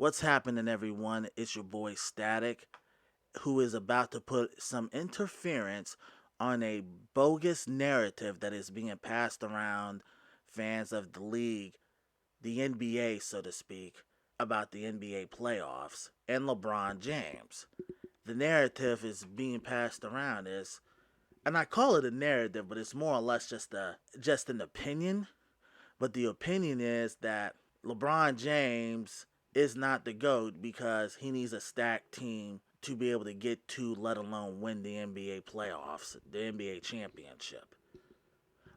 What's happening, everyone? It's your boy Static, who is about to put some interference on a bogus narrative that is being passed around fans of the league, the NBA, so to speak, about the NBA playoffs and LeBron James. The narrative is being passed around is, and I call it a narrative, but it's more or less just an opinion. But the opinion is that LeBron James is not the GOAT because he needs a stacked team to be able to get to, let alone win the NBA playoffs, the NBA championship.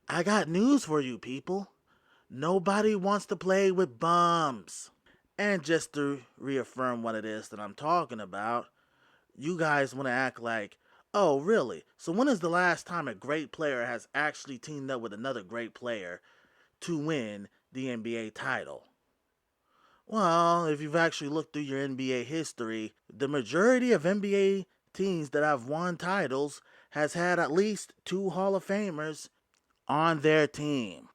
I got news for you, people. Nobody wants to play with bums. And just to reaffirm what it is that I'm talking about, you guys want to act like, oh, really? So when is the last time a great player has actually teamed up with another great player to win the NBA title? Well, if you've actually looked through your NBA history, the majority of NBA teams that have won titles has had at least two Hall of Famers on their team.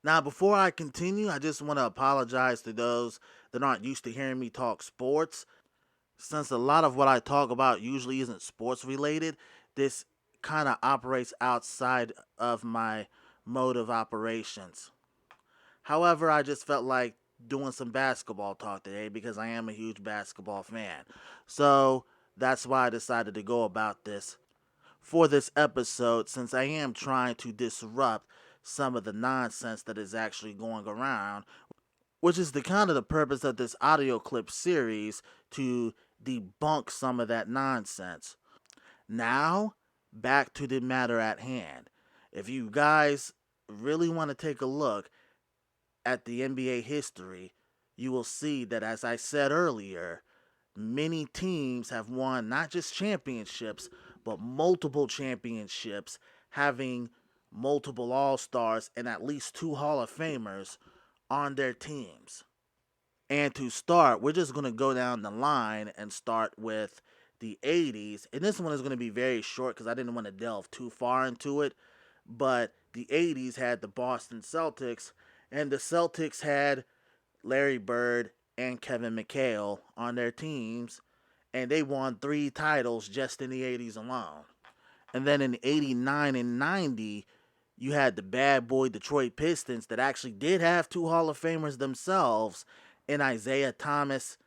Now, before I continue, I just want to apologize to those that aren't used to hearing me talk sports. Since a lot of what I talk about usually isn't sports related, this kind of operates outside of my mode of operations. However, I just felt like doing some basketball talk today because I am a huge basketball fan. So that's why I decided to go about this for this episode, since I am trying to disrupt some of the nonsense that is actually going around, which is the kind of the purpose of this audio clip series, to debunk some of that nonsense. Now, back to the matter at hand. If you guys really want to take a look at the NBA history, you will see that, as I said earlier, many teams have won not just championships, but multiple championships, having multiple All Stars and at least two Hall of Famers on their teams. And to start, we're just going to go down the line and start with the 80s. And this one is going to be very short because I didn't want to delve too far into it. But the 80s had the Boston Celtics, and the Celtics had Larry Bird and Kevin McHale on their teams, and they won 3 titles just in the 80s alone. And then in 89 and 90, you had the bad boy Detroit Pistons that actually did have two Hall of Famers themselves in Isaiah Thomas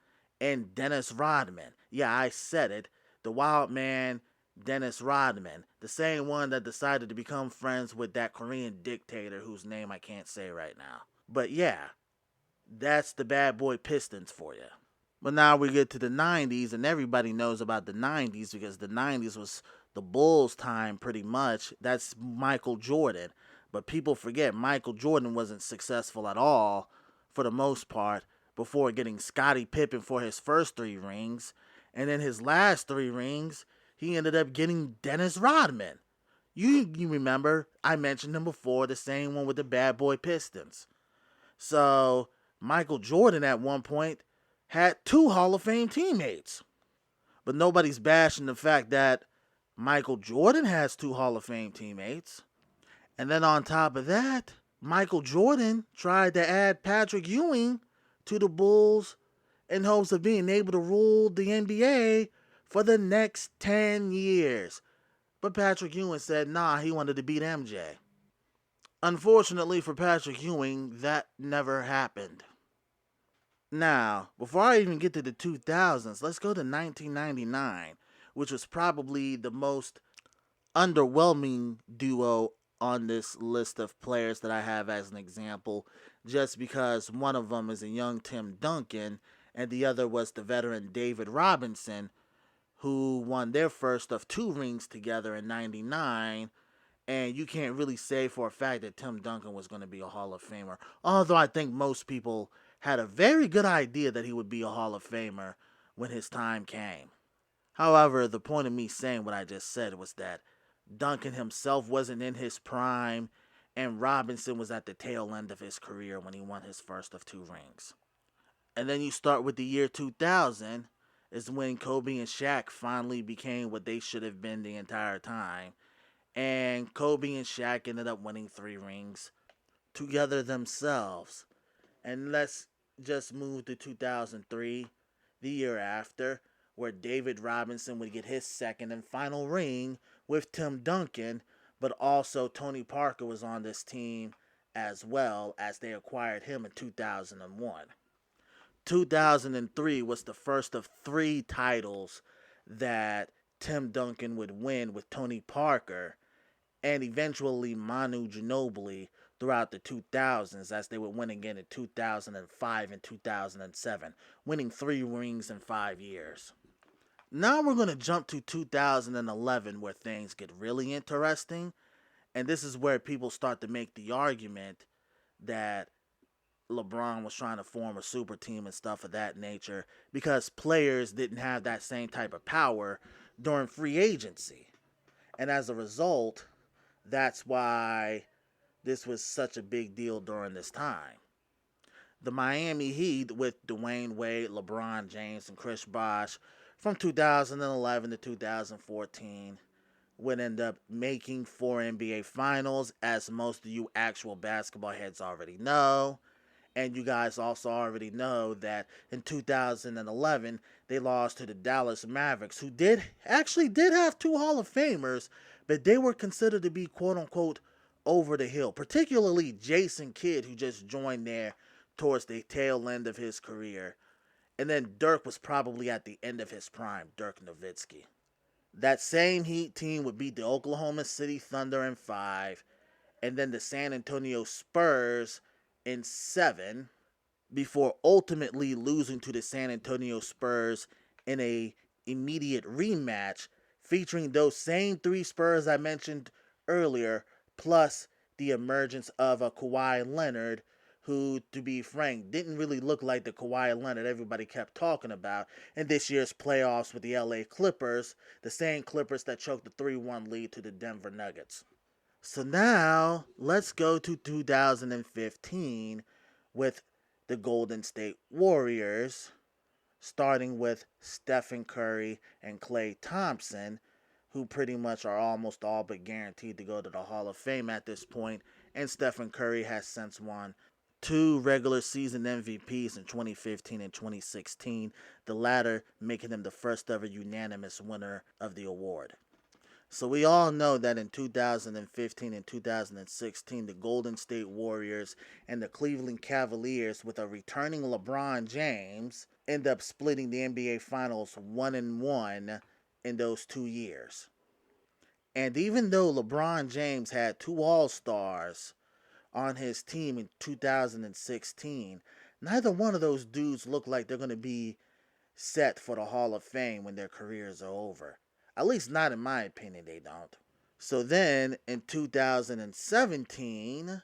and Dennis Rodman. Yeah, I said it. The wild man, Dennis Rodman. The same one that decided to become friends with that Korean dictator whose name I can't say right now. But yeah, that's the bad boy Pistons for you. But now we get to the 90s, and everybody knows about the 90s because the 90s was the Bulls' time pretty much. That's Michael Jordan. But people forget Michael Jordan wasn't successful at all, for the most part, before getting Scottie Pippen for his first 3 rings. And then his last 3 rings, he ended up getting Dennis Rodman. You remember, I mentioned him before, the same one with the bad boy Pistons. So Michael Jordan at one point had 2 Hall of Fame teammates. But nobody's bashing the fact that Michael Jordan has 2 Hall of Fame teammates. And then on top of that, Michael Jordan tried to add Patrick Ewing to the Bulls in hopes of being able to rule the NBA for the next 10 years. But Patrick Ewing said, nah, he wanted to beat MJ. Unfortunately for Patrick Ewing, that never happened. Now, before I even get to the 2000s, let's go to 1999, which was probably the most underwhelming duo on this list of players that I have as an example, just because one of them is a young Tim Duncan and the other was the veteran David Robinson, who won their first of 2 rings together in 99. And you can't really say for a fact that Tim Duncan was going to be a Hall of Famer, although I think most people had a very good idea that he would be a Hall of Famer when his time came. However, the point of me saying what I just said was that Duncan himself wasn't in his prime, and Robinson was at the tail end of his career when he won his first of 2 rings. And then you start with the year 2000, is when Kobe and Shaq finally became what they should have been the entire time. And Kobe and Shaq ended up winning 3 rings together themselves. And let's just move to 2003. the year after, where David Robinson would get his second and final ring with Tim Duncan, but also Tony Parker was on this team as well as they acquired him in 2001. 2003 was the first of three titles that Tim Duncan would win with Tony Parker and eventually Manu Ginobili throughout the 2000s as they would win again in 2005 and 2007, winning three rings in 5 years. Now we're going to jump to 2011 where things get really interesting, and this is where people start to make the argument that LeBron was trying to form a super team and stuff of that nature because players didn't have that same type of power during free agency. And as a result, that's why this was such a big deal during this time. The Miami Heat with Dwayne Wade, LeBron James, and Chris Bosh from 2011 to 2014 would end up making 4 NBA Finals, as most of you actual basketball heads already know. And you guys also already know that in 2011, they lost to the Dallas Mavericks, who did have two Hall of Famers, but they were considered to be quote-unquote over the hill, particularly Jason Kidd, who just joined there towards the tail end of his career. And then Dirk was probably at the end of his prime, Dirk Nowitzki. That same Heat team would beat the Oklahoma City Thunder in 5, and then the San Antonio Spurs in 7, before ultimately losing to the San Antonio Spurs in a immediate rematch featuring those same 3 Spurs I mentioned earlier, plus the emergence of a Kawhi Leonard, who, to be frank, didn't really look like the Kawhi Leonard everybody kept talking about in this year's playoffs with the LA Clippers, the same Clippers that choked the 3-1 lead to the Denver Nuggets. So now, let's go to 2015 with the Golden State Warriors, starting with Stephen Curry and Klay Thompson, who pretty much are almost all but guaranteed to go to the Hall of Fame at this point, and Stephen Curry has since won 2 regular season MVPs in 2015 and 2016, the latter making him the first ever unanimous winner of the award. So we all know that in 2015 and 2016, the Golden State Warriors and the Cleveland Cavaliers, with a returning LeBron James, end up splitting the NBA Finals 1-1 in those 2 years. And even though LeBron James had 2 All-Stars on his team in 2016, neither one of those dudes look like they're going to be set for the Hall of Fame when their careers are over. At least not in my opinion, they don't. So then, in 2017,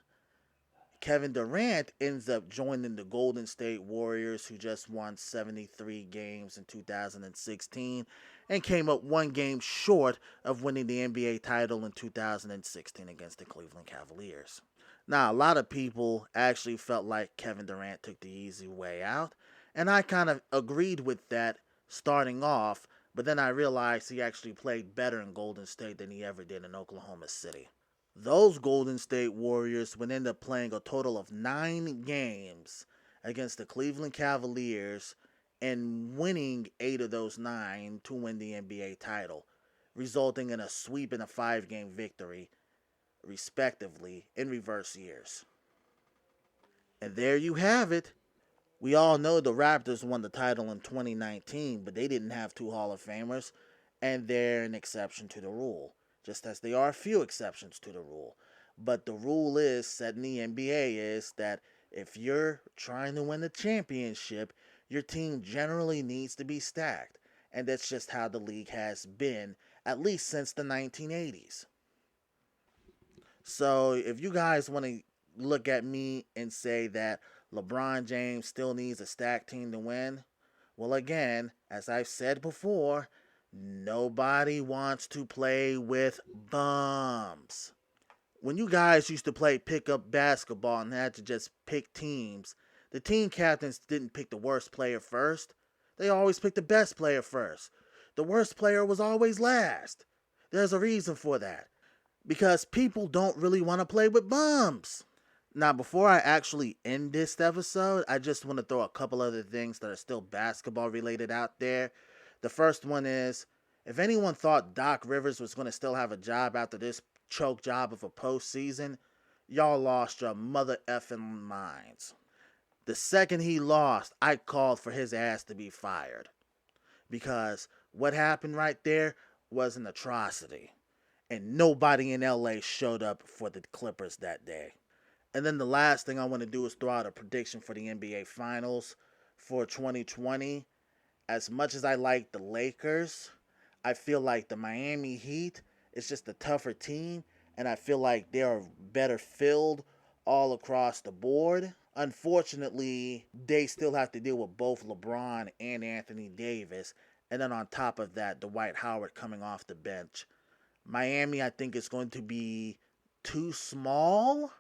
Kevin Durant ends up joining the Golden State Warriors, who just won 73 games in 2016 and came up 1 game short of winning the NBA title in 2016 against the Cleveland Cavaliers. Now, a lot of people actually felt like Kevin Durant took the easy way out, and I kind of agreed with that starting off, but then I realized he actually played better in Golden State than he ever did in Oklahoma City. Those Golden State Warriors would end up playing a total of 9 games against the Cleveland Cavaliers and winning 8 of those 9 to win the NBA title, resulting in a sweep and a 5-game victory, respectively, in reverse years. And there you have it. We all know the Raptors won the title in 2019, but they didn't have 2 Hall of Famers, and they're an exception to the rule, just as there are a few exceptions to the rule. But the rule is, set in the NBA, is that if you're trying to win the championship, your team generally needs to be stacked, and that's just how the league has been, at least since the 1980s. So if you guys want to look at me and say that LeBron James still needs a stacked team to win, well, again, as I've said before, nobody wants to play with bums. When you guys used to play pickup basketball and had to just pick teams, the team captains didn't pick the worst player first. They always picked the best player first. The worst player was always last. There's a reason for that. Because people don't really want to play with bums. Now, before I actually end this episode, I just want to throw a couple other things that are still basketball related out there. The first one is, if anyone thought Doc Rivers was going to still have a job after this choke job of a postseason, y'all lost your mother effing minds. The second he lost, I called for his ass to be fired. Because what happened right there was an atrocity. And nobody in LA showed up for the Clippers that day. And then the last thing I want to do is throw out a prediction for the NBA Finals for 2020. As much as I like the Lakers, I feel like the Miami Heat is just a tougher team, and I feel like they are better filled all across the board. Unfortunately, they still have to deal with both LeBron and Anthony Davis, and then on top of that, Dwight Howard coming off the bench. Miami, I think, is going to be too small,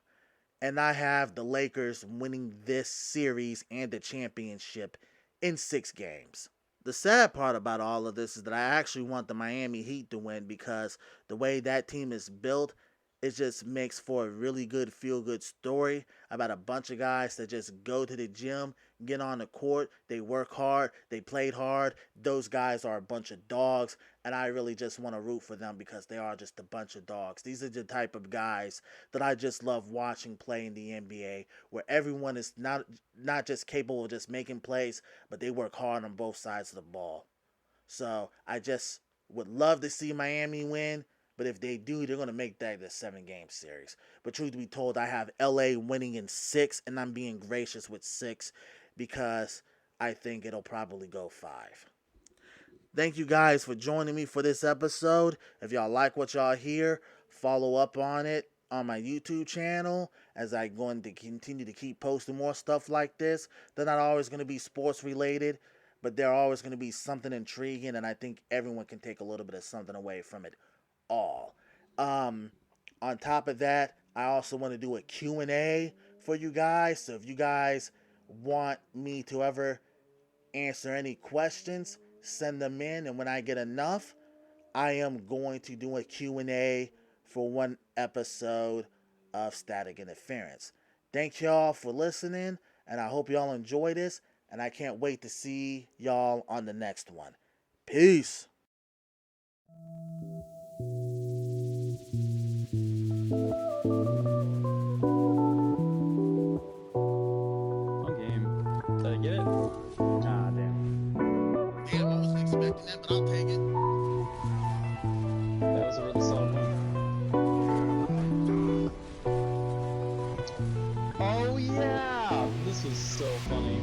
and I have the Lakers winning this series and the championship in 6 games. The sad part about all of this is that I actually want the Miami Heat to win because the way that team is built, it just makes for a really good feel-good story about a bunch of guys that just go to the gym, get on the court, they work hard, they played hard. Those guys are a bunch of dogs, and I really just want to root for them because they are just a bunch of dogs. These are the type of guys that I just love watching play in the NBA, where everyone is not just capable of just making plays, but they work hard on both sides of the ball. So I just would love to see Miami win, but if they do, they're going to make that a 7-game series. But truth be told, I have LA winning in 6, and I'm being gracious with 6 because I think it'll probably go 5. Thank you guys for joining me for this episode. If y'all like what y'all hear, follow up on it on my YouTube channel as I'm going to continue to keep posting more stuff like this. They're not always going to be sports related, but they're always going to be something intriguing, and I think everyone can take a little bit of something away from it all. On top of that, I also want to do a Q&A for you guys. So if you guys want me to ever answer any questions, send them in, and when I get enough, I am going to do a Q&A for one episode of Static Interference. Thank y'all for listening, and I hope y'all enjoy this, and I can't wait to see y'all on the next one. Peace. One game. Did I get it? Ah, damn. Damn, I wasn't expecting that, but I'll take it. That was a really solid one. Oh yeah! This was so funny.